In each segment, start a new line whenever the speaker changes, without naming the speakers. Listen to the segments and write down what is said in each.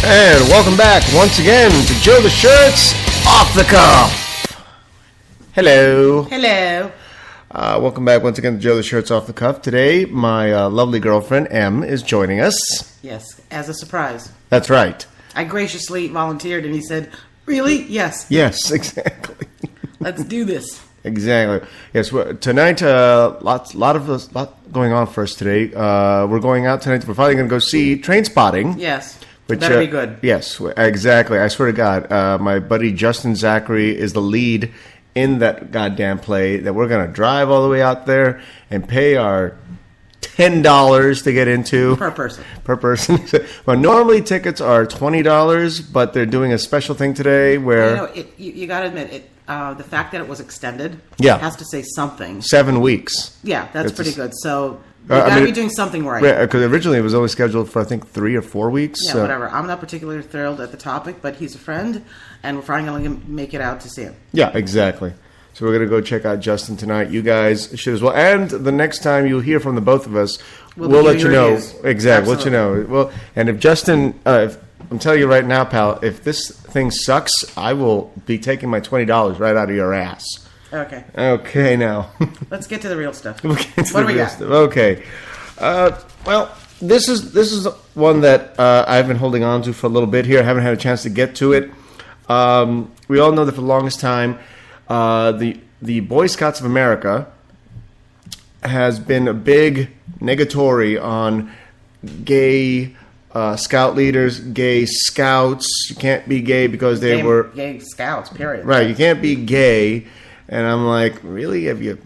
And welcome back once again to Joe the Shirts Off the Cuff. Hello.
Hello.
Welcome back once again to Joe the Shirts Off the Cuff. Today, my lovely girlfriend, Em, is joining us.
Yes, as a surprise.
That's right.
I graciously volunteered and he said, really? Yes.
Yes, exactly.
Let's do this.
Exactly. Yes, tonight, lot going on for us today. We're going out tonight. We're finally going to go see Train Spotting.
Yes.
Which,
better be good.
Yes, exactly. I swear to God, my buddy Justin Zachary is the lead in that goddamn play that we're going to drive all the way out there and pay our $10 to get into.
Per person.
Per person. Well, normally tickets are $20, but they're doing a special thing today where...
You got to admit, the fact that it was extended has to say something.
7 weeks.
Yeah, that's pretty good. So... You got to be doing something right.
Yeah, because originally it was only scheduled for, I think, 3 or 4 weeks.
Yeah, whatever. I'm not particularly thrilled at the topic, but he's a friend, and we're finally going to make it out to see him.
Yeah, exactly. So we're going to go check out Justin tonight. You guys should as well. And the next time you hear from the both of us, we'll let you know. Exactly, we'll let you know. Well, and if Justin, I'm telling you right now, pal, if this thing sucks, I will be taking my $20 right out of your ass.
Okay.
Okay, now.
Let's get to the real stuff.
What
do we got?
Okay. Well, this is one that I've been holding on to for a little bit here. I haven't had a chance to get to it. We all know that for the longest time, the Boy Scouts of America has been a big negatory on gay scout leaders, gay scouts. You can't be gay because they were...
Gay scouts, period.
Right, you can't be gay. And I'm like, really? Have you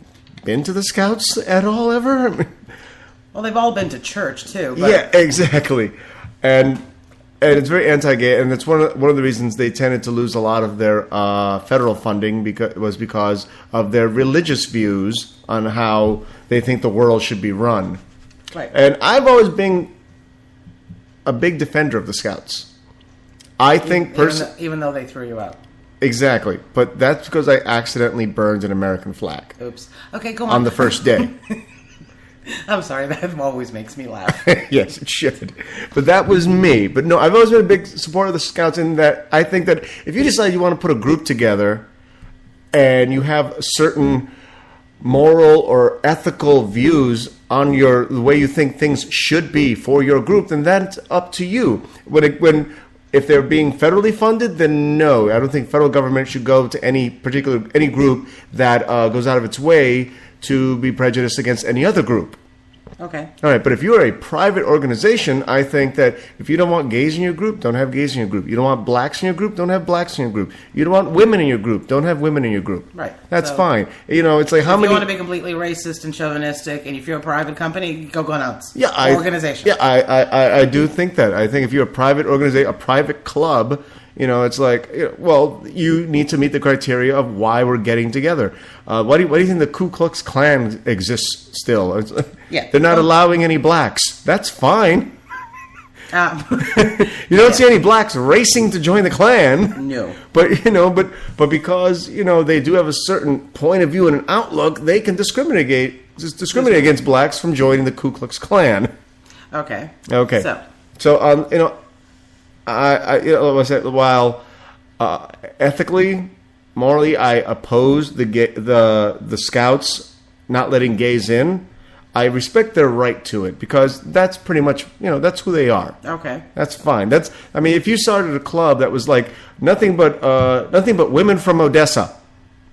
been to the Scouts at all ever?
Well, they've all been to church too. But...
Yeah, exactly. And it's very anti-gay, and it's one of the reasons they tended to lose a lot of their federal funding because of their religious views on how they think the world should be run.
Right.
And I've always been a big defender of the Scouts. I think
even though they threw you out.
Exactly, but that's because I accidentally burned an American flag.
Oops. Okay, go on.
On the first day.
I'm sorry, that always makes me laugh.
Yes, it should. But that was me. But no, I've always been a big supporter of the Scouts in that I think that if you decide you want to put a group together and you have certain moral or ethical views on the way you think things should be for your group, then that's up to you. If they're being federally funded, then no. I don't think federal government should go to any group that goes out of its way to be prejudiced against any other group.
Okay.
All right, but if you're a private organization, I think that if you don't want gays in your group, don't have gays in your group. You don't want blacks in your group, don't have blacks in your group. You don't want women in your group, don't have women in your group.
Right.
That's fine. It's like how many...
If you want to be completely racist and chauvinistic, and if you're a private company, go nuts.
Yeah,
organization.
Yeah, I do think that. I think if you're a private organization, a private club... it's like, well, you need to meet the criteria of why we're getting together. Why do you think the Ku Klux Klan exists still?
Yeah.
They're not allowing any blacks. That's fine. You don't see any blacks racing to join the Klan.
No.
But because, they do have a certain point of view and an outlook, they can discriminate against blacks from joining the Ku Klux Klan.
Okay.
So while ethically, morally, I oppose the Scouts not letting gays in, I respect their right to it because that's pretty much that's who they are.
Okay,
that's fine. If you started a club that was like nothing but women from Odessa,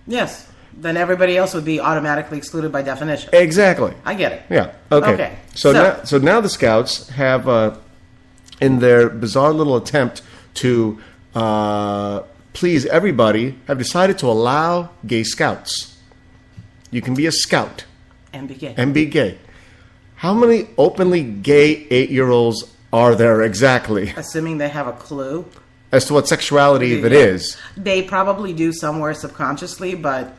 yes, then everybody else would be automatically excluded by definition.
Exactly.
I get it.
Yeah. Okay. So now the Scouts have. In their bizarre little attempt to please everybody, have decided to allow gay scouts. You can be a scout.
And be gay.
And be gay. How many openly gay 8-year-olds are there exactly?
Assuming they have a clue.
As to what sexuality that is.
They probably do somewhere subconsciously, but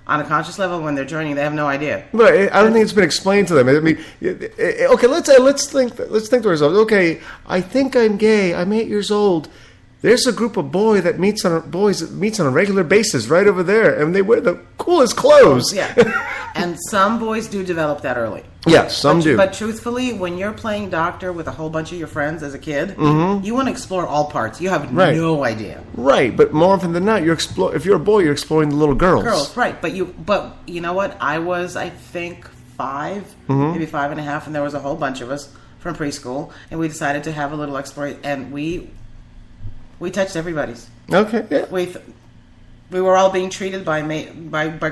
on a conscious level, when they're joining, they have no idea.
But I don't think it's been explained to them. I mean, okay, let's think to ourselves. Okay, I think I'm gay. I'm 8 years old. There's a group of boys that meets on a regular basis right over there, and they wear the coolest clothes.
Yeah. And some boys do develop that early.
Yes, some do.
But truthfully, when you're playing doctor with a whole bunch of your friends as a kid, you want to explore all parts. You have no idea.
Right, but more often than not, if you're a boy, you're exploring the little girls.
Right. But you know what? I was, I think, 5, maybe 5.5, and there was a whole bunch of us from preschool, and we decided to have a little exploration, and we touched everybody's.
Okay, yeah.
We were all being treated by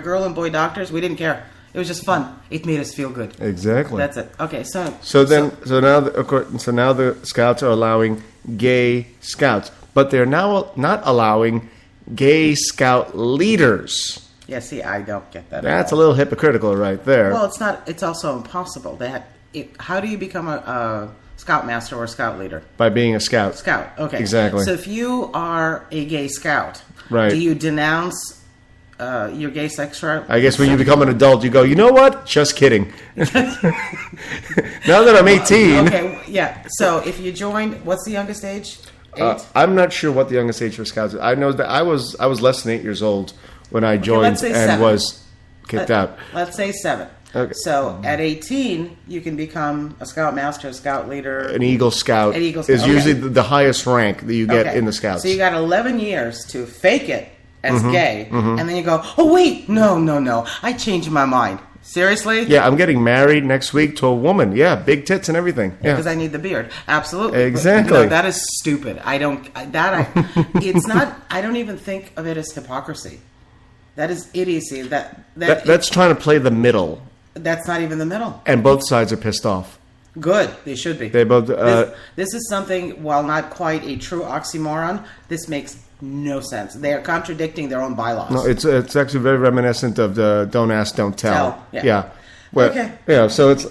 girl and boy doctors. We didn't care. It was just fun. It made us feel good.
Exactly.
That's it. Okay, so
now the Scouts are allowing gay Scouts, but they're now not allowing gay Scout leaders.
Yeah, see, I don't get that.
That's a little hypocritical right there.
Well, it's not. It's also impossible. How do you become a Scoutmaster or Scout leader?
By being a Scout.
Scout. Okay.
Exactly.
So if you are a gay Scout,
right,
do you denounce your gay sexuality?
I guess when you become an adult, you go, you know what? Just kidding. Now that I'm 18.
Okay, yeah. So if you joined, what's the youngest age? 8?
I'm not sure what the youngest age for Scouts is. I know that I was less than 8 years old when I joined and
7.
was kicked out.
Let's say 7.
Okay.
So at 18, you can become a Scoutmaster, a Scout leader.
An Eagle Scout, is
okay,
usually the highest rank that you get in the Scouts.
So you got 11 years to fake it as gay, and then you go, oh, wait, no, I changed my mind. Seriously?
Yeah, I'm getting married next week to a woman. Yeah, big tits and everything. Yeah,
because I need the beard. Absolutely.
Exactly.
No, that is stupid. It's not, I don't even think of it as hypocrisy. That is idiocy.
That's trying to play the middle.
That's not even the middle.
And both sides are pissed off.
Good. They should be.
They both.
This is something, while not quite a true oxymoron, this makes no sense. They are contradicting their own bylaws.
No, it's actually very reminiscent of the "Don't Ask, Don't Tell." Yeah. Well,
okay.
Yeah. So it's.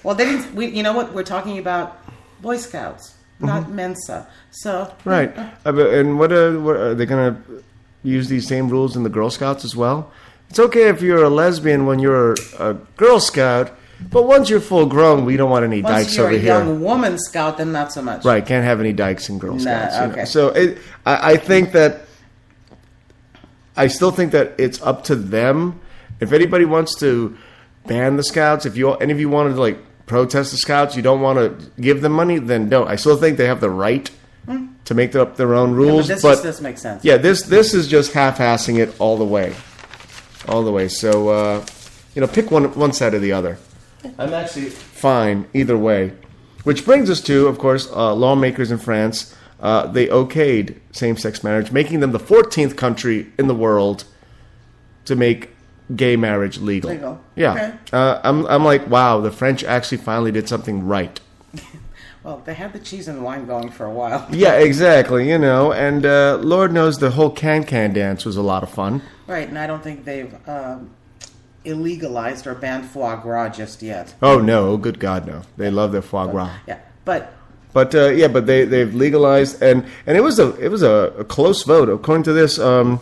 Well, they didn't. You know what? We're talking about Boy Scouts, not Mensa. So.
Right. And what are they going to use these same rules in the Girl Scouts as well? It's okay if you're a lesbian when you're a Girl Scout, but once you're full grown, we don't want any dykes over here.
Once you're a young woman Scout, then not so much.
Right, can't have any dykes in Girl Scouts.
Okay.
So I think that, I still think that it's up to them. If anybody wants to ban the Scouts, any of you wanted to protest the Scouts, you don't want to give them money, then don't. I still think they have the right to make up their own rules.
Yeah, but this makes sense.
Yeah, this is just half-assing it all the way. All the way. So, pick one side or the other. I'm actually fine either way. Which brings us to, of course, lawmakers in France. They okayed same-sex marriage, making them the 14th country in the world to make gay marriage legal. Yeah.
Okay.
I'm like, wow, the French actually finally did something right.
Well, they had the cheese and wine going for a while.
Yeah, exactly, and Lord knows the whole can-can dance was a lot of fun.
Right, and I don't think they've illegalized or banned foie gras just yet.
Oh, no, good God, no. They love their foie gras.
Yeah, but
they've legalized, and it was a close vote. According to this, the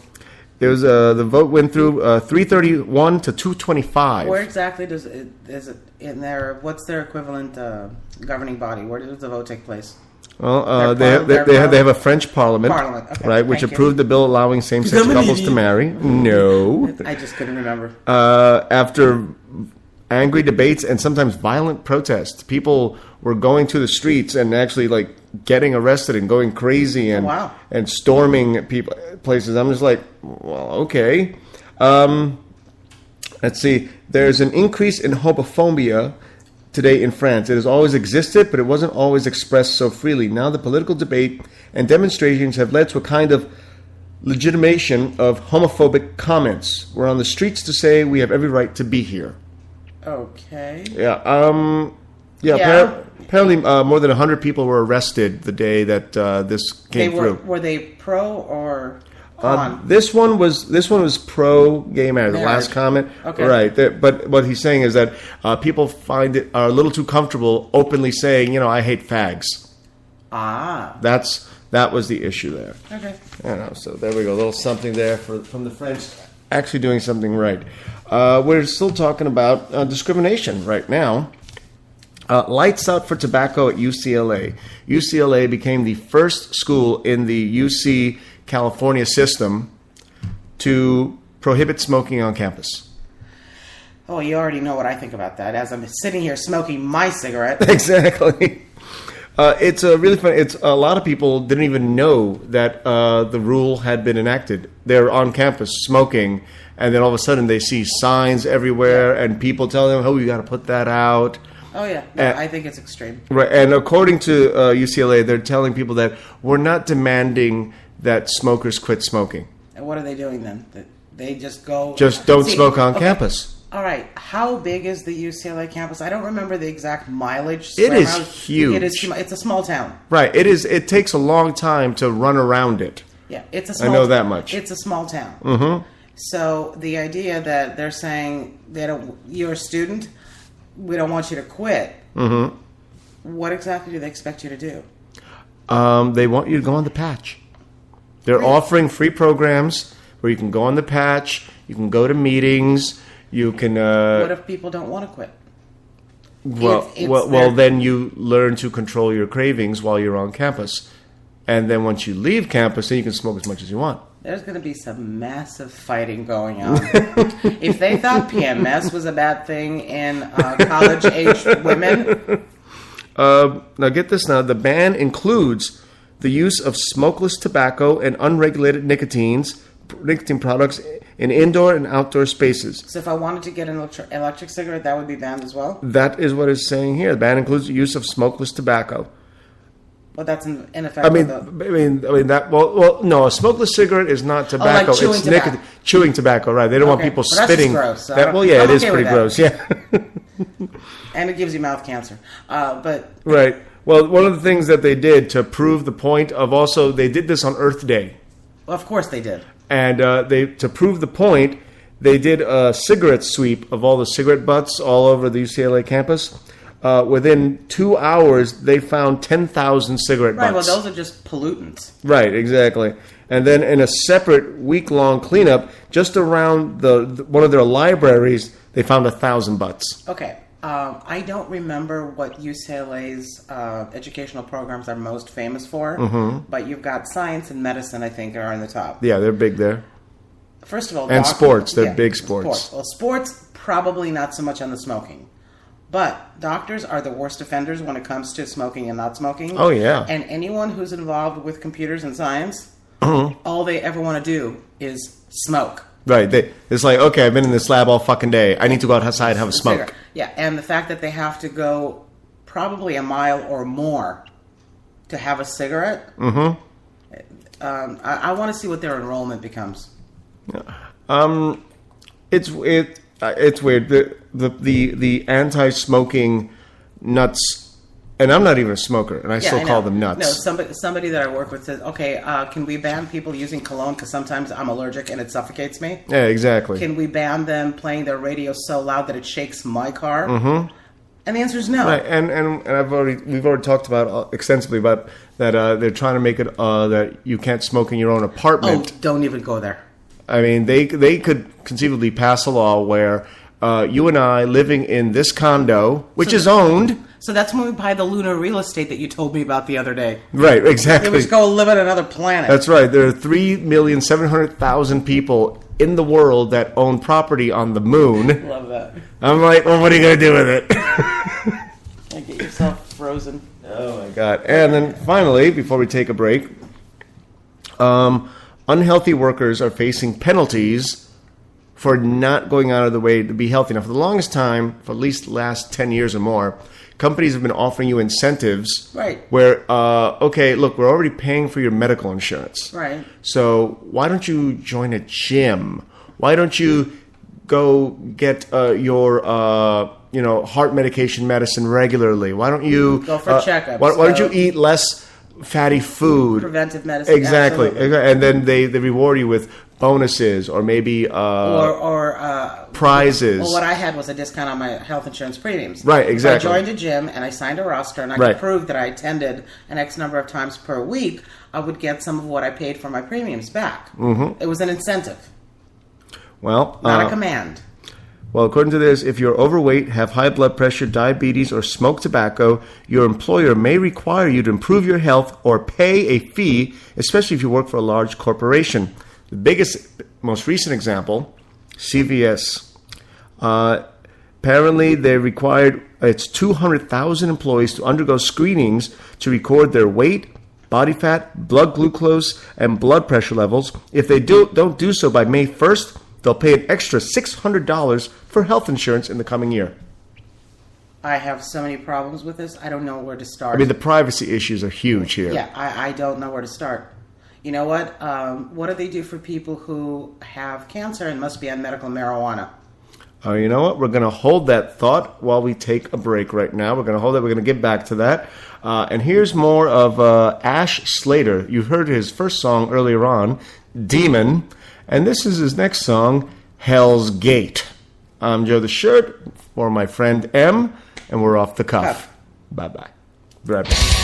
vote went through 331 to 225.
Where exactly is it in their? What's their equivalent governing body? Where does the vote take place?
Well, they have a French parliament,
okay,
right, which approved the bill allowing same-sex couples to marry. No,
I just couldn't remember.
After angry debates and sometimes violent protests, people were going to the streets and actually getting arrested and going crazy and and storming places. I'm just like, well, okay. Let's see. There's an increase in homophobia today in France. It has always existed, but it wasn't always expressed so freely. Now the political debate and demonstrations have led to a kind of legitimation of homophobic comments. We're on the streets to say we have every right to be here.
Okay.
Yeah. Apparently, more than 100 people were arrested the day that this came through.
Were they pro or con?
This one was pro gay marriage. The last comment,
okay.
Right? But what he's saying is that people are a little too comfortable openly saying, I hate fags.
Ah.
That was the issue there.
Okay.
So there we go. A little something there from the French, actually doing something right. We're still talking about discrimination right now. Lights out for tobacco at UCLA. UCLA became the first school in the UC California system to prohibit smoking on campus.
Oh, you already know what I think about that as I'm sitting here smoking my cigarette.
Exactly. It's really fun. It's a lot of people didn't even know that the rule had been enacted. They're on campus smoking, and then all of a sudden they see signs everywhere, and people tell them, "Oh, you got to put that out."
Oh yeah, no, I think it's extreme.
Right, and according to UCLA, they're telling people that we're not demanding that smokers quit smoking.
And what are they doing then? They just go...
Just don't smoke on campus.
All right, how big is the UCLA campus? I don't remember the exact mileage.
It is huge.
It's a small town.
Right, it is. It takes a long time to run around it.
Yeah, it's a small...
I know that much.
It's a small town.
Mm-hmm.
So the idea that they're saying you're a student, we don't want you to quit.
Mm-hmm.
What exactly do they expect you to do?
They want you to go on the patch. They're offering free programs where you can go on the patch, you can go to meetings, you can...
what if people don't want to quit?
Well, then you learn to control your cravings while you're on campus. And then once you leave campus, then you can smoke as much as you want.
There's going to be some massive fighting going on. If they thought PMS was a bad thing in college-aged women...
now get this now. The ban includes the use of smokeless tobacco and unregulated nicotine products in indoor and outdoor spaces.
So if I wanted to get an electric cigarette, that would be banned as well?
That is what it's saying here. The ban includes the use of smokeless tobacco.
Well, that's in effect.
No, a smokeless cigarette is not tobacco.
Like chewing
it's
tobacco.
Chewing tobacco, right? They don't want people spitting.
That's gross.
It is pretty gross. Yeah.
And it gives you mouth cancer. But
right. Well, one of the things that they did to prove the point of also, they did this on Earth Day.
Well, of course they did.
And to prove the point, they did a cigarette sweep of all the cigarette butts all over the UCLA campus. Within 2 hours, they found 10,000 cigarette butts.
Right, well, those are just pollutants.
Right, exactly. And then in a separate week-long cleanup, just around one of their libraries, they found 1,000 butts.
Okay. I don't remember what UCLA's educational programs are most famous for, but you've got science and medicine, I think, are in the top.
Yeah, they're big there.
First of all,
and sports. They're big sports.
Well, sports, probably not so much on the smoking. But doctors are the worst offenders when it comes to smoking and not smoking.
Oh, yeah.
And anyone who's involved with computers and science, all they ever want to do is smoke.
Right. It's like, okay, I've been in this lab all fucking day. I need to go outside and have a smoke.
Yeah, and the fact that they have to go probably a mile or more to have a cigarette, I want to see what their enrollment becomes.
It's weird. The anti-smoking nuts. And I'm not even a smoker, and I still call them nuts.
No, somebody that I work with says, okay, can we ban people using cologne because sometimes I'm allergic and it suffocates me?
Yeah, exactly.
Can we ban them playing their radio so loud that it shakes my car? Mm-hmm. And the answer is no.
Right, and we've already talked about extensively about that they're trying to make it that you can't smoke in your own apartment.
Oh, don't even go there.
I mean, they could conceivably pass a law where you and I living in this condo, which is owned.
So that's when we buy the lunar real estate that you told me about the other day.
Right, exactly.
We just go live on another planet.
That's right. There are 3,700,000 people in the world that own property on the moon.
Love that.
I'm like, well, what are you going to do with it?
Get yourself frozen.
Oh, my God. And then finally, before we take a break, unhealthy workers are facing penalties for not going out of the way to be healthy. Now, for the longest time, for at least the last 10 years or more, companies have been offering you incentives.
Right.
Where, okay, look, we're already paying for your medical insurance.
Right.
So why don't you join a gym? Why don't you go get your heart medication medicine regularly? Why don't you
go for checkups?
Why don't you eat less fatty food?
Preventive medicine.
Exactly.
Absolutely.
And then they reward you with bonuses or maybe prizes.
Well, what I had was a discount on my health insurance premiums.
Right, exactly.
If I joined a gym and I signed a roster and I could prove that I attended an X number of times per week, I would get some of what I paid for my premiums back. Mm-hmm. It was an incentive.
Well,
not a command.
Well, according to this, if you're overweight, have high blood pressure, diabetes, or smoke tobacco, your employer may require you to improve your health or pay a fee, especially if you work for a large corporation. The most recent example, CVS. Apparently, they required its 200,000 employees to undergo screenings to record their weight, body fat, blood glucose, and blood pressure levels. If they don't do so by May 1st, they'll pay an extra $600 for health insurance in the coming year.
I have so many problems with this. I don't know where to start.
I mean, the privacy issues are huge here.
Yeah, I don't know where to start. You know what? What do they do for people who have cancer and must be on medical marijuana?
You know what? We're going to hold that thought while we take a break right now. We're going to hold it. We're going to get back to that. And here's more of Ash Slater. You heard his first song earlier on, Demon. And this is his next song, Hell's Gate. I'm Joe the Shirt for my friend M, and we're off the cuff. Bye-bye. Be right back.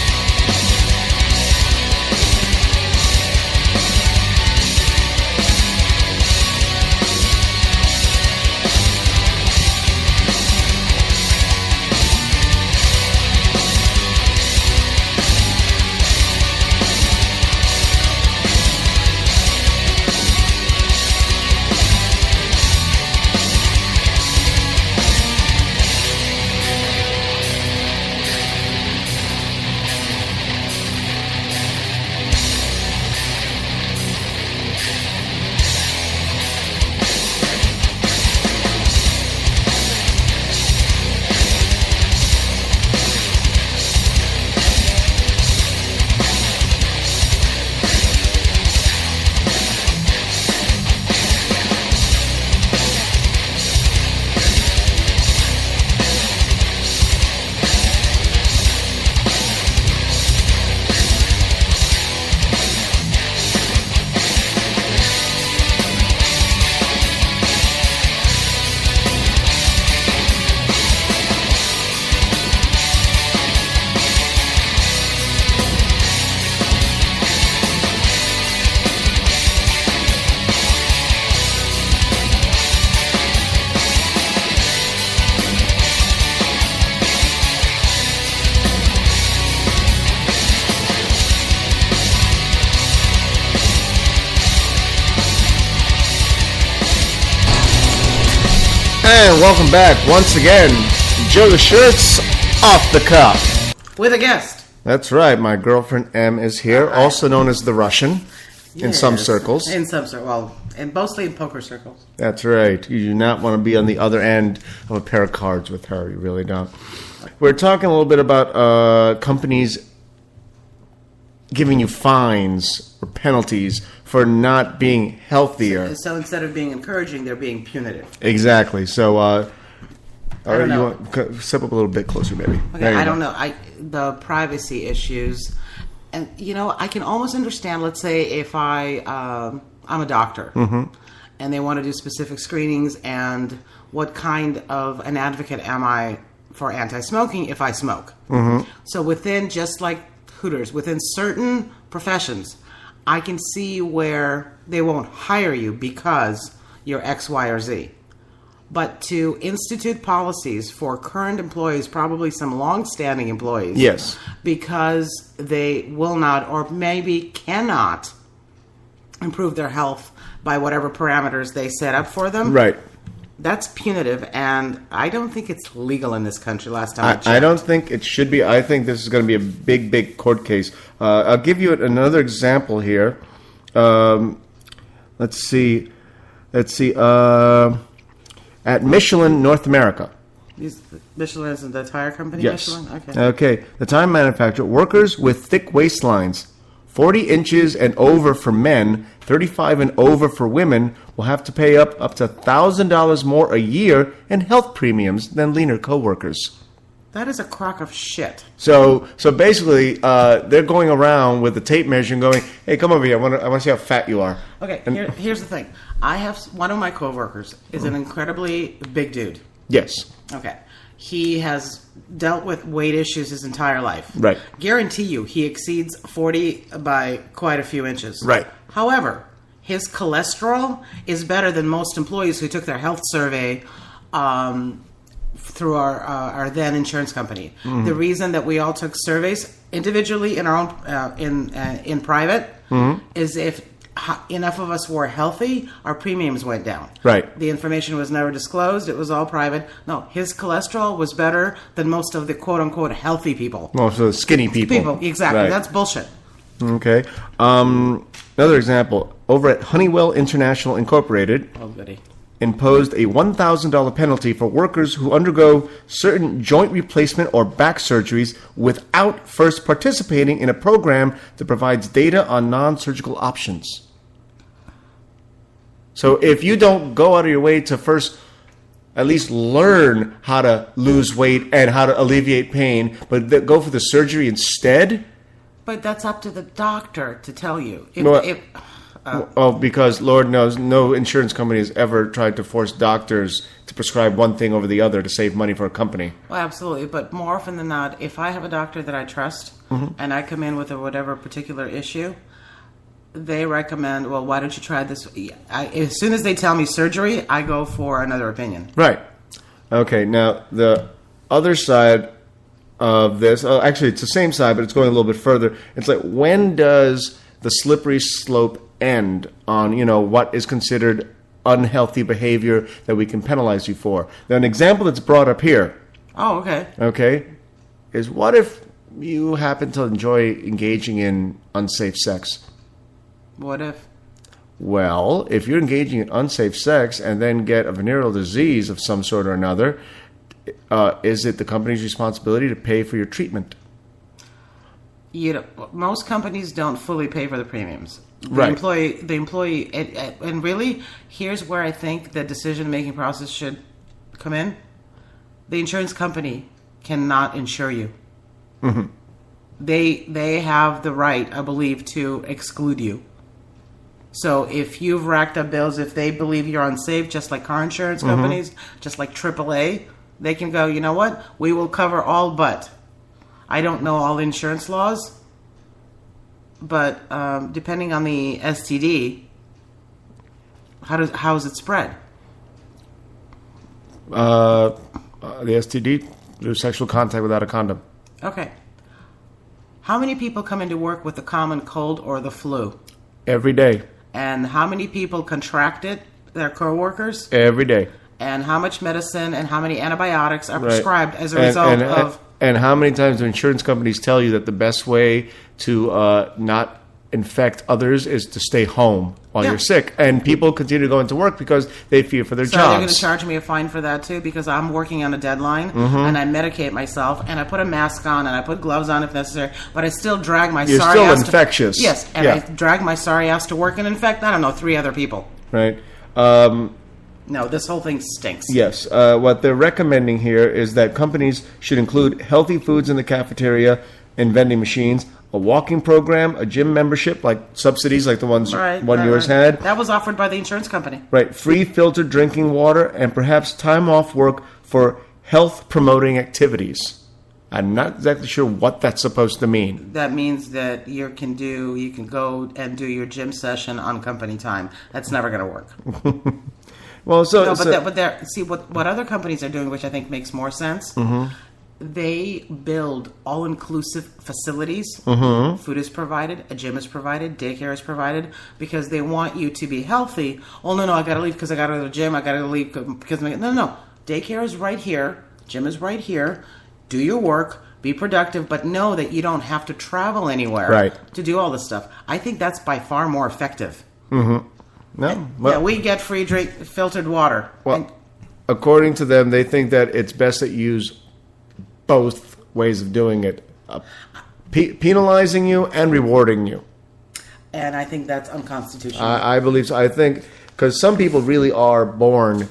And welcome back once again. Joe the Shirt's Off the Cuff.
With a guest.
That's right. My girlfriend M is here, also known as the Russian in some circles.
In some circles. Well, and mostly in poker circles.
That's right. You do not want to be on the other end of a pair of cards with her. You really don't. We're talking a little bit about companies giving you fines or penalties for not being healthier.
So instead of being encouraging, they're being punitive.
Exactly. So,
I don't know.
You want step up a little bit closer, maybe.
Okay, I don't know. The privacy issues, and I can almost understand. Let's say if I'm a doctor, and they want to do specific screenings, and what kind of an advocate am I for anti-smoking if I smoke? So within, just like Hooters, within certain professions, I can see where they won't hire you because you're X, Y, or Z. But to institute policies for current employees, probably some long-standing employees,
yes,
because they will not or maybe cannot improve their health by whatever parameters they set up for them.
Right.
That's punitive, and I don't think it's legal in this country. Last time I checked.
I don't think it should be. I think this is going to be a big, big court case. I'll give you another example here. Let's see. At Michelin, North America.
Michelin is the tire company?
Yes.
Michelin?
Okay. The tire manufacturer. Workers with thick waistlines, 40 inches and over for men, 35 and over for women, will have to pay up to $1,000 more a year in health premiums than leaner coworkers.
That is a crock of shit.
So basically, they're going around with the tape measure and going, "Hey, come over here. I want to see how fat you are."
Okay, here's the thing. I have one of my coworkers is an incredibly big dude.
Yes.
Okay. He has dealt with weight issues his entire life.
Right. Guarantee
you, he exceeds 40 by quite a few inches.
Right.
However, his cholesterol is better than most employees who took their health survey through our then insurance company. Mm-hmm. The reason that we all took surveys individually in our own in private is if enough of us were healthy, our premiums went down.
Right.
The information was never disclosed. It was all private. No, his cholesterol was better than most of the quote-unquote healthy people.
Most of the skinny people.
Exactly.
Right.
That's bullshit.
Okay. Another example. Over at Honeywell International Incorporated,
Oh, goody.
imposed a $1,000 penalty for workers who undergo certain joint replacement or back surgeries without first participating in a program that provides data on non-surgical options. So if you don't go out of your way to first at least learn how to lose weight and how to alleviate pain, but go for the surgery instead.
But that's up to the doctor to tell you.
Because Lord knows no insurance company has ever tried to force doctors to prescribe one thing over the other to save money for a company.
Well, absolutely. But more often than not, if I have a doctor that I trust and I come in with whatever particular issue, they recommend, well, why don't you try this? As soon as they tell me surgery, I go for another opinion.
Right. Okay, now the other side of this, actually it's the same side, but it's going a little bit further. It's like, when does the slippery slope end on, what is considered unhealthy behavior that we can penalize you for? Now, an example that's brought up here,
Oh, okay.
okay, is what if you happen to enjoy engaging in unsafe sex?
What if?
Well, if you're engaging in unsafe sex and then get a venereal disease of some sort or another, is it the company's responsibility to pay for your treatment?
Most companies don't fully pay for the premiums.
Right.
The employee, and really, here's where I think the decision-making process should come in. The insurance company cannot insure you.
Mm-hmm.
They have the right, I believe, to exclude you. So if you've racked up bills, if they believe you're unsafe, just like car insurance companies, just like AAA, they can go, you know what? We will cover all but. I don't know all insurance laws, but depending on the STD, how is it spread?
The STD, through sexual contact without a condom.
Okay. How many people come into work with the common cold or the flu?
Every day.
And how many people contract it, their coworkers?
Every day.
And how much medicine and how many antibiotics are
Right.
prescribed as a result of...
And how many times do insurance companies tell you that the best way to not infect others is to stay home while you're sick? And people continue to go into work because they fear for their
So they're going
jobs.
to charge me a fine for that too, because I'm working on a deadline and I medicate myself and I put a mask on and I put gloves on if necessary, but I still drag my
You're
sorry
still
ass
infectious.
Yes, and
Yeah.
I drag my sorry ass to work and infect, 3 other people.
Right.
No, this whole thing stinks.
Yes. What they're recommending here is that companies should include healthy foods in the cafeteria and vending machines, a walking program, a gym membership, like subsidies like the ones yours had.
That was offered by the insurance company.
Right. Free filtered drinking water and perhaps time off work for health promoting activities. I'm not exactly sure what that's supposed to mean.
That means that you can go and do your gym session on company time. That's never going to work.
Well,
what other companies are doing, which I think makes more sense, they build all-inclusive facilities. Food is provided, a gym is provided, daycare is provided, because they want you to be healthy. Oh, no, I got to leave because I got to go to the gym. I got to leave because... No. Daycare is right here. Gym is right here. Do your work. Be productive, but know that you don't have to travel anywhere to do all this stuff. I think that's by far more effective.
No. Well,
we get free filtered water.
Well, according to them, they think that it's best that you use both ways of doing it, penalizing you and rewarding you.
And I think that's unconstitutional.
I believe so. I think because some people really are born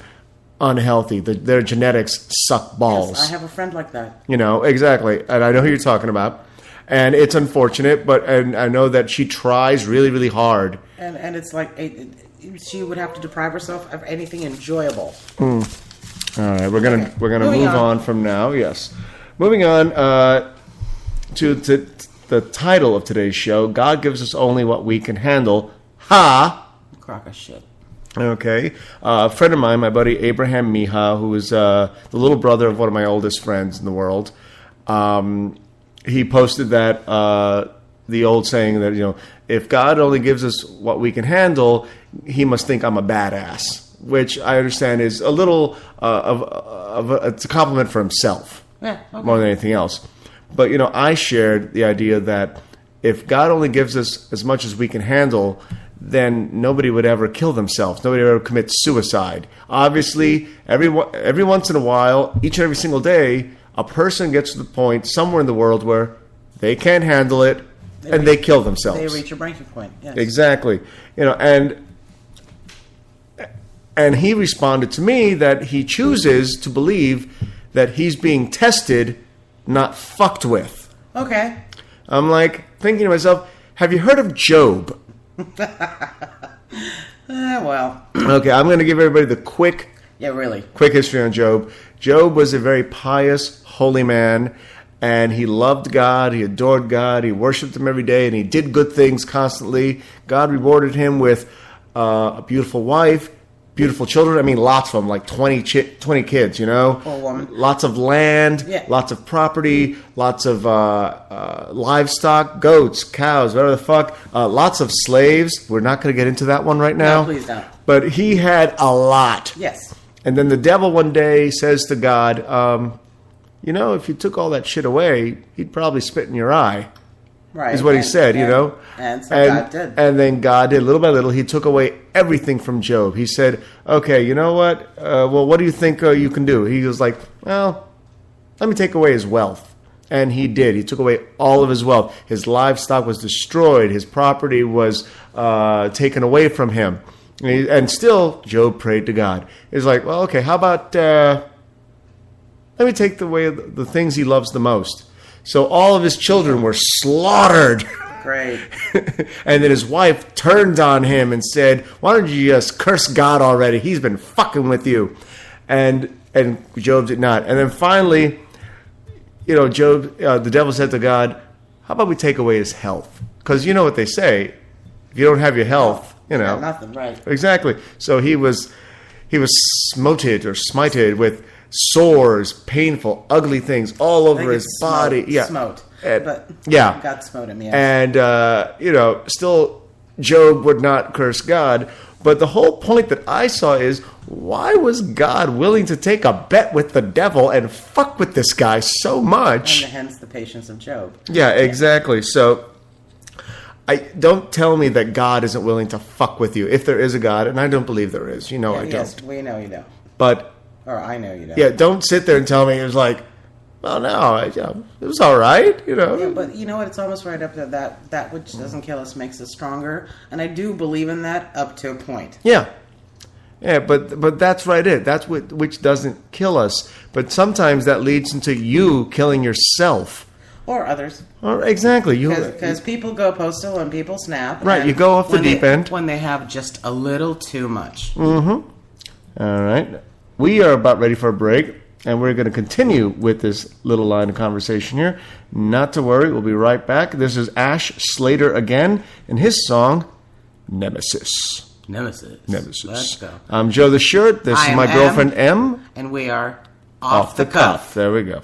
unhealthy. Their genetics suck balls.
Yes, I have a friend like that.
Exactly. And I know who you're talking about. And it's unfortunate, and I know that she tries really, really hard.
And it's like she would have to deprive herself of anything enjoyable.
All right, we're gonna move on from now. Yes, moving on to the title of today's show. God gives us only what we can handle. Ha!
Crock of shit.
Okay, a friend of mine, my buddy Abraham Miha, who is the little brother of one of my oldest friends in the world. He posted that the old saying that if God only gives us what we can handle, he must think I'm a badass, which I understand is a little it's a compliment for himself more than anything else. But, I shared the idea that if God only gives us as much as we can handle, then nobody would ever kill themselves. Nobody would ever commit suicide. Obviously, every once in a while, each and every single day, a person gets to the point somewhere in the world where they can't handle it and they kill themselves.
They reach a breaking point. Yes.
Exactly. And he responded to me that he chooses to believe that he's being tested, not fucked with.
Okay.
I'm like thinking to myself, have you heard of Job?
Well.
Okay, I'm going to give everybody the quick history on Job. Job was a very pious, holy man, and he loved God, he adored God, he worshipped him every day, and he did good things constantly. God rewarded him with a beautiful wife, beautiful children. I mean, lots of them, like 20 kids,
Poor woman.
Lots of land, lots of property, lots of livestock, goats, cows, whatever the fuck. Lots of slaves. We're not going to get into that one right now.
No, please don't.
But he had a lot.
Yes.
And then the devil one day says to God, if you took all that shit away, he'd probably spit in your eye.
Right.
Is what he said,
And so God did.
And then God did. Little by little, he took away everything from Job. He said, okay, you know what? What do you think you can do? He was like, well, let me take away his wealth. And he did. He took away all of his wealth. His livestock was destroyed. His property was taken away from him. And still, Job prayed to God. He's like, well, okay, how about let me take away the things he loves the most. So all of his children were slaughtered.
Great.
And then his wife turned on him and said, why don't you just curse God already? He's been fucking with you. And Job did not. And then finally, Job, the devil said to God, how about we take away his health? Because you know what they say, if you don't have your health,
nothing, right?
Exactly. So he was smoted or smited with sores, painful, ugly things all over his body.
Smote. God smote him, yes.
And, still Job would not curse God. But the whole point that I saw is, why was God willing to take a bet with the devil and fuck with this guy so much?
And hence the patience of Job.
Yeah, exactly. So don't tell me that God isn't willing to fuck with you. If there is a God, and I don't believe there is. I don't.
Yes, we know you don't. Or I know you don't.
Yeah, don't sit there and tell me it was like, well, no, it was all right,
Yeah, but you know what? It's almost right up to that which doesn't kill us makes us stronger. And I do believe in that up to a point.
Yeah. Yeah, but that's right it. That's which doesn't kill us. But sometimes that leads into you killing yourself.
Or others.
Or exactly.
Because people go postal and people snap.
Right, you go off the deep end.
When they have just a little too much.
Mm-hmm. All right. We are about ready for a break, and we're going to continue with this little line of conversation here. Not to worry, we'll be right back. This is Ash Slater again, and his song, Nemesis.
Let's go.
I'm Joe the Shirt. This is my girlfriend, M.
And we are Off the Cuff.
There we go.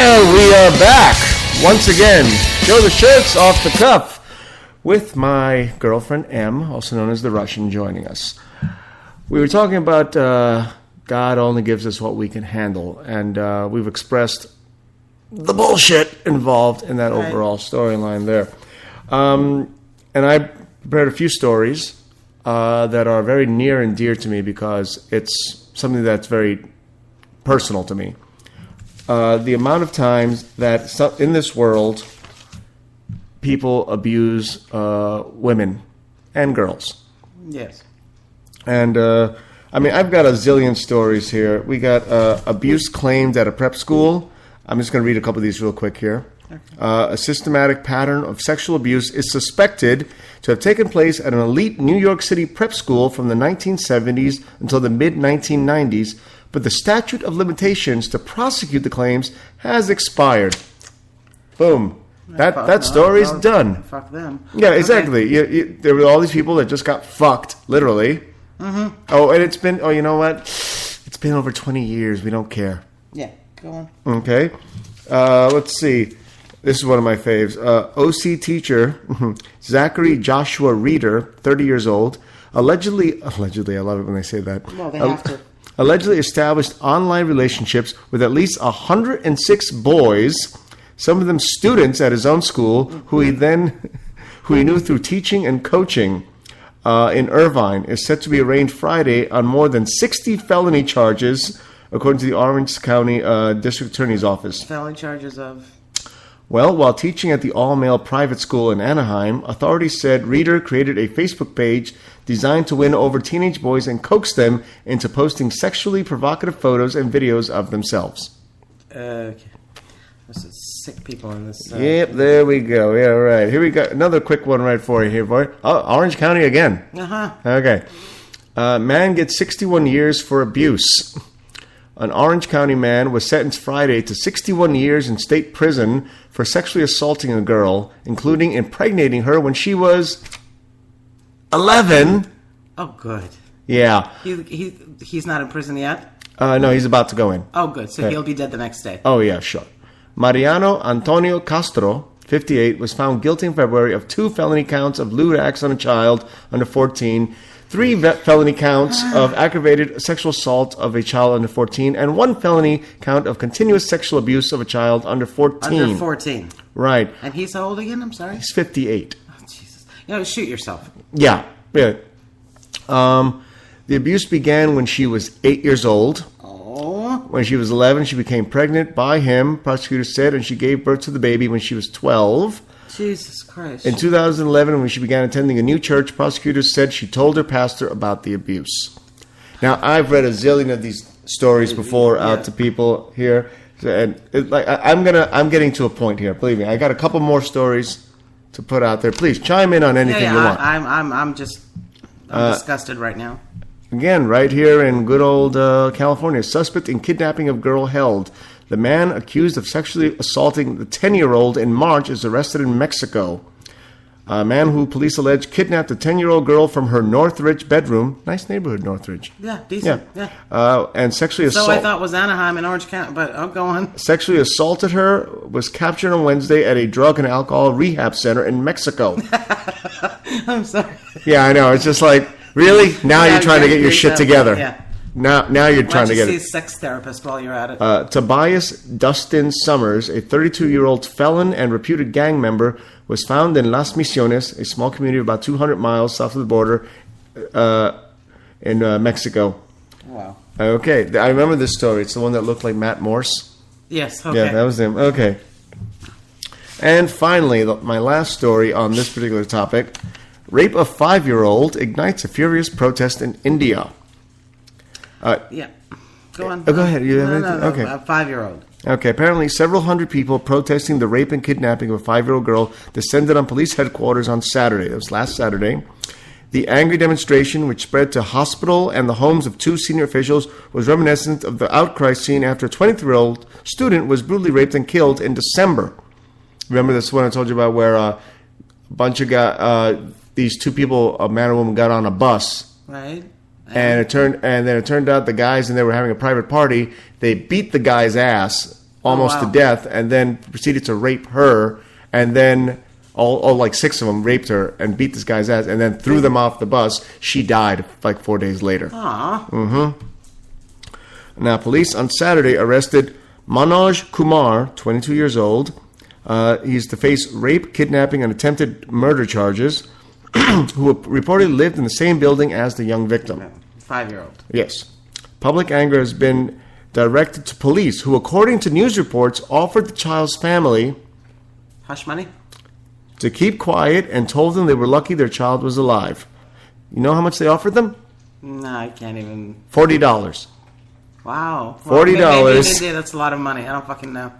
And we are back once again. Show the shirts off the cuff with my girlfriend M, also known as the Russian, joining us. We were talking about God only gives us what we can handle, and we've expressed the bullshit involved in that overall storyline there. And I prepared a few stories that are very near and dear to me because it's something that's very personal to me. The amount of times that in this world people abuse women and girls.
Yes.
And, I've got a zillion stories here. We got abuse claimed at a prep school. I'm just going to read a couple of these real quick here. Okay. A systematic pattern of sexual abuse is suspected to have taken place at an elite New York City prep school from the 1970s until the mid-1990s, but the statute of limitations to prosecute the claims has expired. Boom. That story's done.
Fuck them.
Yeah, exactly. Okay. There were all these people that just got fucked, literally. Mm-hmm. Oh, and it's been, you know what? It's been over 20 years. We don't care.
Yeah, go on.
Okay. Let's see. This is one of my faves. OC teacher, Zachary Joshua Reeder, 30 years old, allegedly, I love it when they say that.
Well, they have to.
Allegedly established online relationships with at least 106 boys, some of them students at his own school, who he knew through teaching and coaching in Irvine, is set to be arraigned Friday on more than 60 felony charges, according to the Orange County District Attorney's Office.
Felony charges of?
Well, while teaching at the all-male private school in Anaheim, authorities said Reeder created a Facebook page designed to win over teenage boys and coax them into posting sexually provocative photos and videos of themselves.
Okay. There's sick people in this.
Yep, there we go. Yeah, right. Here we go. Another quick one right for you here, boy. Oh, Orange County again.
Uh-huh.
Okay. Man gets 61 years for abuse. An Orange County man was sentenced Friday to 61 years in state prison for sexually assaulting a girl, including impregnating her when she was 11.
Oh, good.
Yeah.
He's not in prison yet?
No, he's about to go in.
Oh, good. So he'll be dead the next day.
Oh, yeah, sure. Mariano Antonio Castro, 58, was found guilty in February of 2 felony counts of lewd acts on a child under 14, 3 felony counts of aggravated sexual assault of a child under 14, and 1 felony count of continuous sexual abuse of a child under 14.
Under 14.
Right.
And he's how old again? I'm sorry?
He's 58.
Oh, Jesus. Shoot yourself.
Yeah. The abuse began when she was 8 years old. When she was 11, she became pregnant by him, prosecutors said, and she gave birth to the baby when she was 12.
Jesus Christ.
In 2011, when she began attending a new church, prosecutors said she told her pastor about the abuse. Now, I've read a zillion of these stories before out to people here, and I'm getting to a point here. Believe me, I got a couple more stories to put out there. Please chime in on anything you want.
I'm disgusted right now.
Again, right here in good old California, suspect in kidnapping of girl held. The man accused of sexually assaulting the 10-year-old in March is arrested in Mexico. A man who police allege kidnapped a 10-year-old girl from her Northridge bedroom. Nice neighborhood, Northridge.
Yeah, decent. Yeah.
And sexually assaulted.
So I thought it was Anaheim in Orange County, but go on.
Sexually assaulted her, was captured on Wednesday at a drug and alcohol rehab center in Mexico.
I'm sorry.
Yeah, I know. It's just like, really? Now you're trying to get your shit together.
Yeah.
Now you're trying to get
see a sex therapist while you're at it.
Tobias Dustin Summers, a 32-year-old felon and reputed gang member, was found in Las Misiones, a small community about 200 miles south of the border in Mexico.
Wow.
Okay, I remember this story. It's the one that looked like Matt Morse.
Yes, okay.
Yeah, that was him. Okay. And finally, my last story on this particular topic. Rape of 5-year-old ignites a furious protest in India.
Yeah. Go on.
Go ahead. You have anything?
No.
Okay.
A 5-year-old.
Okay. Apparently, several hundred people protesting the rape and kidnapping of a 5-year-old girl descended on police headquarters on Saturday. That was last Saturday. The angry demonstration, which spread to hospital and the homes of 2 senior officials, was reminiscent of the outcry seen after a 23-year-old student was brutally raped and killed in December. Remember this one I told you about where a bunch of these 2 people, a man and woman, got on a bus.
Right.
And then it turned out the guys, and they were having a private party. They beat the guy's ass almost to death, and then proceeded to rape her, and then all like 6 of them raped her and beat this guy's ass, and then threw them off the bus. She died like 4 days later.
Aww.
Now, police on Saturday arrested Manoj Kumar, 22 years old. He's to face rape, kidnapping, and attempted murder charges, who reportedly lived in the same building as the young victim.
5-year-old.
Yes. Public anger has been directed to police, who, according to news reports, offered the child's family
Hush money?
to keep quiet and told them they were lucky their child was alive. You know how much they offered them?
No, I can't even.
$40.
Wow.
$40.
Maybe that's a lot of money. I don't fucking know.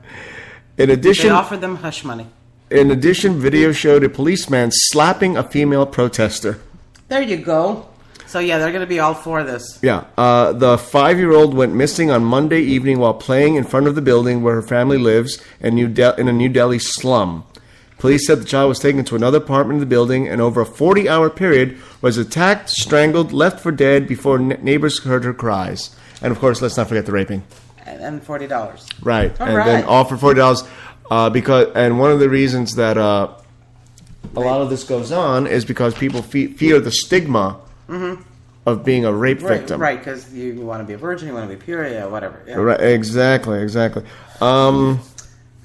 In addition,
They offered them hush money.
In addition, video showed a policeman slapping a female protester.
There you go. So, yeah, they're going to be all for this.
Yeah. The 5-year-old went missing on Monday evening while playing in front of the building where her family lives in a New Delhi slum. Police said the child was taken to another apartment in the building and over a 40-hour period was attacked, strangled, left for dead before neighbors heard her cries. And, of course, let's not forget the raping.
And $40.
Right.
All
and
right.
then offered $40 and one of the reasons that a lot of this goes on is because people fear the stigma of being a rape victim.
Right, because you want to be a virgin, you want to be pure, yeah, whatever. Yeah.
Right, exactly.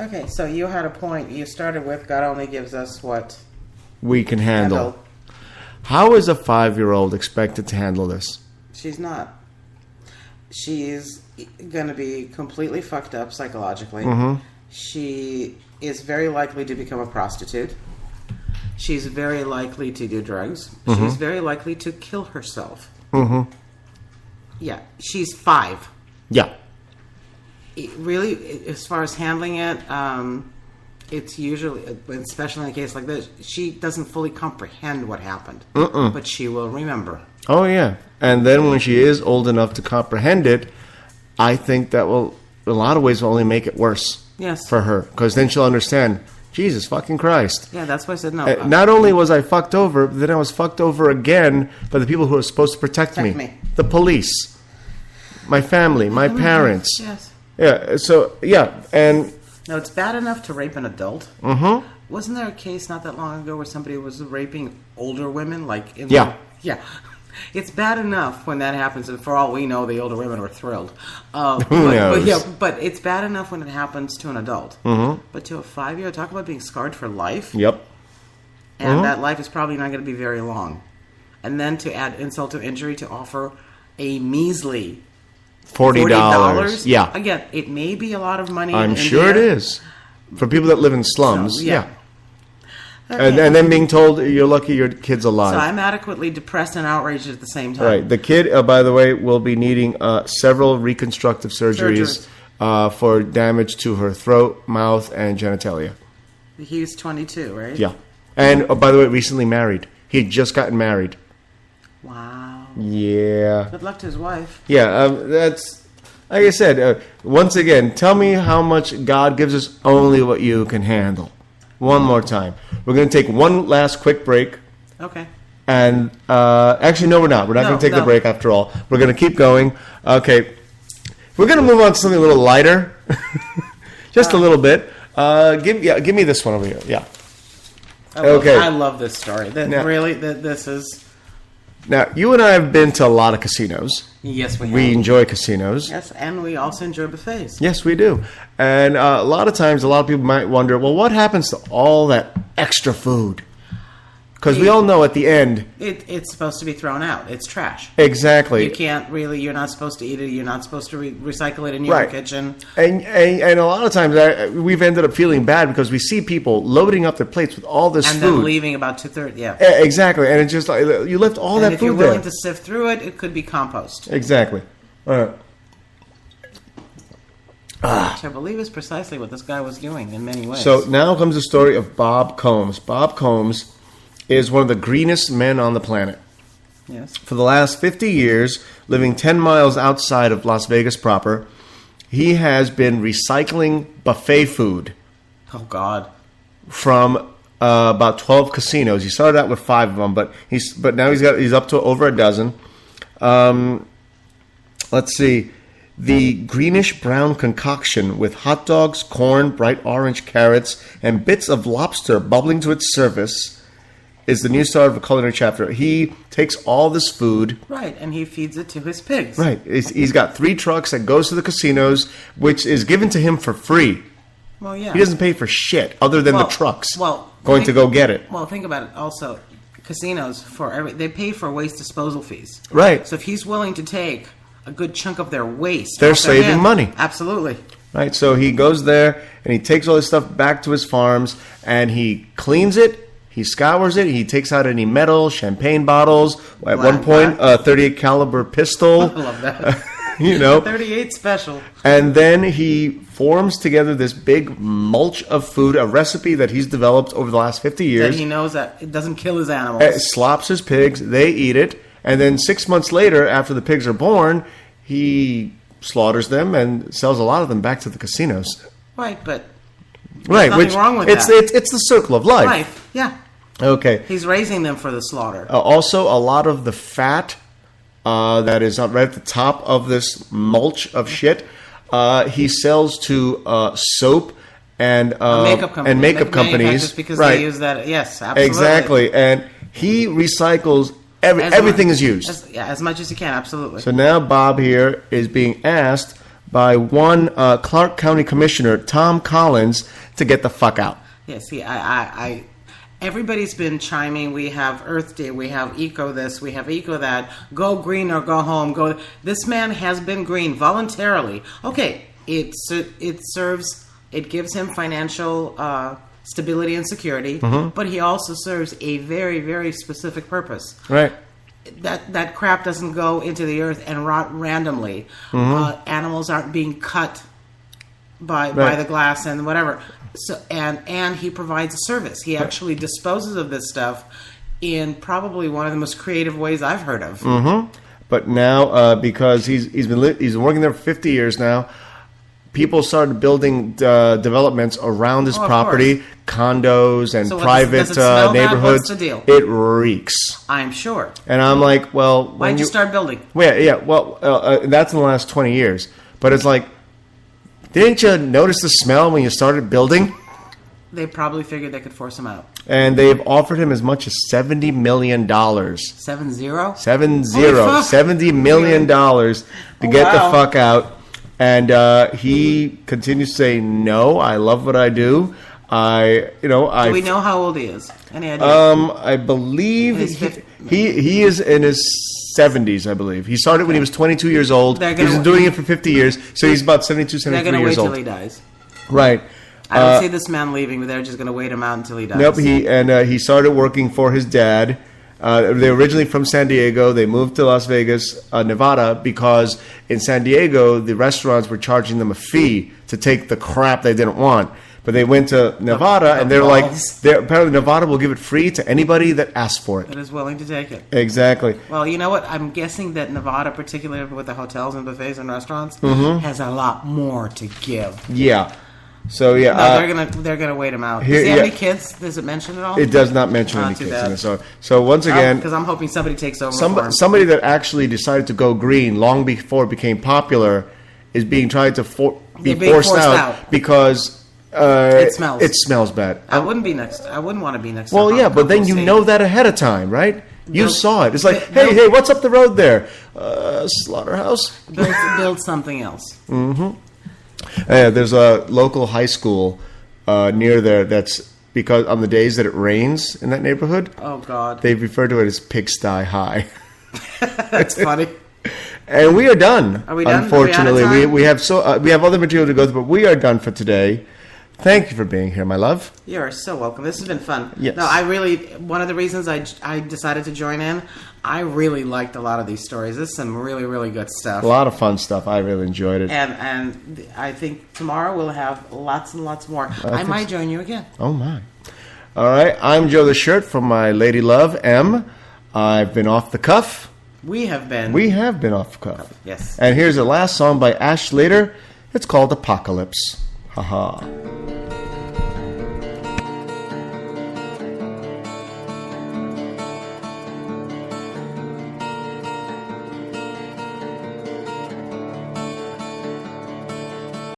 Okay, so you had a point. You started with God only gives us what
we can handle. How is a 5-year-old expected to handle this?
She's not. She's going to be completely fucked up psychologically. She is very likely to become a prostitute. She's very likely to do drugs. She's very likely to kill herself. Yeah, she's 5.
Yeah.
Really, as far as handling it, it's usually, especially in a case like this, she doesn't fully comprehend what happened. But she will remember.
Oh, yeah. And then when she is old enough to comprehend it, I think that will, in a lot of ways, will only make it worse.
Yes.
For her. Because then she'll understand, Jesus fucking Christ.
Yeah, that's why I said no.
Not only was I fucked over, but then I was fucked over again by the people who are supposed to protect me. The police. My family. My parents.
Yes.
Yeah, so, yeah, and...
No, it's bad enough to rape an adult. Wasn't there a case not that long ago where somebody was raping older women? Yeah. It's bad enough when that happens, and for all we know, the older women were thrilled.
Who knows?
But it's bad enough when it happens to an adult. But to a 5-year-old, talk about being scarred for life.
Yep.
And that life is probably not going to be very long. And then to add insult to injury, to offer a measly
$40. Yeah.
Again, it may be a lot of money.
I'm sure it is. For people that live in slums.
So, yeah.
Okay. And then being told you're lucky your kid's alive.
So I'm adequately depressed and outraged at the same time.
Right. The kid, by the way, will be needing several reconstructive surgeries for damage to her throat, mouth, and genitalia.
He's 22, right?
Yeah. And, by the way, recently married. He had just gotten married.
Wow.
Yeah.
Good luck to his wife.
Yeah, that's... Like I said, once again, tell me how much God gives us only what you can handle. One more time. We're going to take one last quick break.
Okay.
And, actually, no, we're not. We're not going to take the break after all. We're going to keep going. Okay. We're going to move on to something a little lighter. Just a little bit. Give me this one over here. Yeah.
I love this story. This is...
Now, you and I have been to a lot of casinos.
Yes, we have.
We enjoy casinos.
Yes, and we also enjoy buffets.
Yes, we do. And a lot of times, a lot of people might wonder, well, what happens to all that extra food? Because we all know at the end...
It's supposed to be thrown out. It's trash.
Exactly.
You can't really... You're not supposed to eat it. You're not supposed to recycle it in your kitchen.
And a lot of times, we've ended up feeling bad because we see people loading up their plates with all this food.
And then leaving about 2/3, yeah.
Exactly. And it's just like, you left all that food there.
And if you're willing to sift through it, it could be compost.
Exactly. All right.
Which I believe is precisely what this guy was doing in many ways.
So now comes the story of Bob Combs. Bob Combs is one of the greenest men on the planet.
Yes.
For the last 50 years, living 10 miles outside of Las Vegas proper, he has been recycling buffet food.
Oh, God.
From about 12 casinos. He started out with 5 of them, but now he's up to over a dozen. Let's see. The greenish-brown concoction with hot dogs, corn, bright orange carrots, and bits of lobster bubbling to its surface is the new start of a culinary chapter. He takes all this food.
Right, and he feeds it to his pigs.
Right. He's got 3 trucks that goes to the casinos, which is given to him for free.
Well, yeah.
He doesn't pay for shit other than the trucks
going
to go get it.
Well, think about it also. Casinos, they pay for waste disposal fees.
Right.
So if he's willing to take a good chunk of their waste,
they're saving money.
Absolutely.
Right. So he goes there and he takes all his stuff back to his farms and he cleans it. He scours it. He takes out any metal, champagne bottles. At one point, a .38 caliber pistol.
I love that. 38 special.
And then he forms together this big mulch of food, a recipe that he's developed over the last 50 years.
That he knows that it doesn't kill his animals.
Slops his pigs. They eat it. And then 6 months later, after the pigs are born, he slaughters them and sells a lot of them back to the casinos.
Right, but
there's
nothing wrong with
that. It's the circle of life.
Life, yeah.
Okay.
He's raising them for the slaughter.
Also, a lot of the fat that is right at the top of this mulch of shit, he sells to soap and makeup companies.
Because they use that. Yes, absolutely.
Exactly. And he recycles everything is used.
As much as he can, absolutely.
So now Bob here is being asked by one Clark County Commissioner, Tom Collins, to get the fuck out.
Yeah, see, everybody's been chiming. We have Earth Day. We have Eco this. We have Eco that. Go green or go home. This man has been green voluntarily. Okay, it gives him financial stability and security, but he also serves a very, very specific purpose.
Right.
That crap doesn't go into the earth and rot randomly. Animals aren't being cut by the glass and whatever. So and he provides a service. He actually disposes of this stuff in probably one of the most creative ways I've heard of.
But now, because he's been working there for 50 years now, people started building developments around his property, condos and private
does it smell
neighborhoods.
Bad? What's the deal?
It reeks.
I'm sure.
And I'm like, well,
why'd you start building?
Well, that's in the last 20 years. But it's like, didn't you notice the smell when you started building?
They probably figured they could force him out.
And they've offered him as much as $70 million.
70?
70. $70 million to get the fuck out. And he continues to say, no, I love what I do. Do we know how old he is? Any idea? I believe he is in his 70s, I believe. He started when he was 22 years old. He's been doing it for 50 years, so he's about 72, 73 years old.
They're going to wait till he dies.
Right.
I don't see this man leaving, but they're just going to wait him out until he dies.
Nope, he started working for his dad. They're originally from San Diego. They moved to Las Vegas, Nevada, because in San Diego, the restaurants were charging them a fee to take the crap they didn't want. But they went to Nevada, and they're like, apparently Nevada will give it free to anybody that asks for it.
That is willing to take it.
Exactly.
Well, you know what? I'm guessing that Nevada, particularly with the hotels and buffets and restaurants, has a lot more to give.
Yeah. So
they're gonna wait him out. Does he have any kids? Does it mention it all?
It does not mention any kids in it. So once again,
because I'm hoping somebody takes over.
Somebody that actually decided to go green long before it became popular is being tried to be forced out because it smells. It smells bad.
I wouldn't want to be next.
Well,
to
but then you know that ahead of time, right? You saw it. It's like, hey, what's up the road there? Slaughterhouse.
Build something else.
There's a local high school near there that's because on the days that it rains in that neighborhood.
Oh God!
They refer to it as Pigsty High.
That's funny.
And we are done.
Are we done?
Unfortunately, we have other material to go through, but we are done for today. Thank you for being here, my love.
You are so welcome. This has been fun.
Yes.
No, one of the reasons I decided to join in, I really liked a lot of these stories. This is some really, really good stuff.
A lot of fun stuff. I really enjoyed it.
And I think tomorrow we'll have lots and lots more. I might join you again.
Oh, my. All right. I'm Joe the Shirt from my lady love, M. I've been off the cuff.
We have been
off the cuff.
Yes.
And here's the last song by Ash Slater. It's called Apocalypse. Ha ha.